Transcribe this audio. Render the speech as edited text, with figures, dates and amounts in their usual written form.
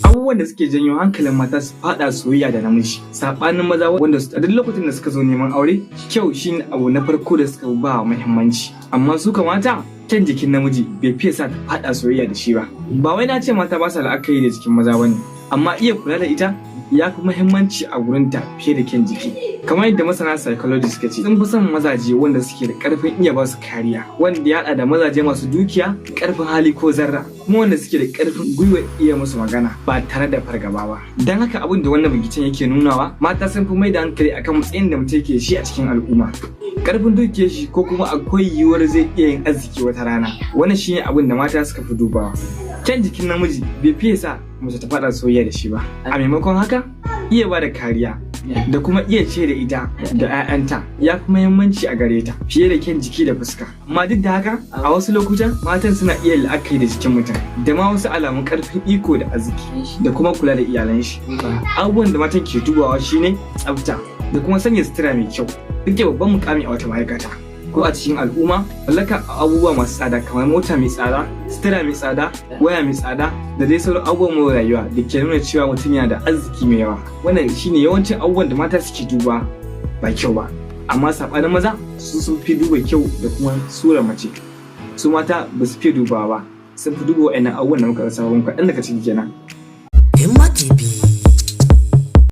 Abubuwan da suke janyo hankalin mata su fada soyayya da namiji sabanin maza wanda a duk lokacin da suka zo neman aure kyau shine abu na farko da suka ba muhimmanci, amma su mata kyan jikin namiji bai fiye sa ta fada soyayya da shi ba. Ba wai na ce mata ba sa la'akari da jikin maza bane, amma iya kula da ita ya fi muhimmanci a gurinta fiye da kyan jiki. Kamar yadda masana psychology suka ce sun fi son mazaje wanda suke da karfin iya ba su kariya, wanda ya haɗa da mazaje masu dukiya, karfin hali ko zarra, kuma wanda suke da karfin gwiwa iya musu magana ba tare da fargaba ba. Don haka abin da wannan binciken yake nunawa, mata sun fi mai da hankali akan matsayin da mutum yake shi a cikin al'umma, karfin dukiyar shi ko kuma akwai yiwuwar zai iya yin arziki wata rana. Wannan shine abin da mata suka fi dubawa. Kyan jikin namiji bai fiye sa mace ta fada soyayya da shi ba, a maimakon haka iya ba da kariya da kuma iya ce da ita da 'ya'yanta ya fi muhimmanci a gare ta fiye da kyan jiki da fuska. Amma duk da haka a wasu lokutan matan suna iya la'akari da jikin mutum da ma wasu alamun karfin iko da arziki da kuma kula da iyalan shi. Abubuwan da matan ke dubawa shine tsafta da kuma sanya sutura mai kyau, duk da babban mukami a wata ma'aikata ko a cikin al'umma. Mallaka abubuwa masu tsada kamar mota mai tsada, sutura mai tsada, waya mai tsada da dai sauran abubuwan more rayuwa da ke nuna cewa mutum yana da arziki mai yawa. Wannan shine yawancin abubuwan da mata suke duba ba kyau ba, amma sabanin maza su sun fi duba kyau da kuma surar mace. Su mata ba su fi dubawa ba, sun fi duba wa'annan abubuwan da muka rasa kaɗan daga ciki kenan.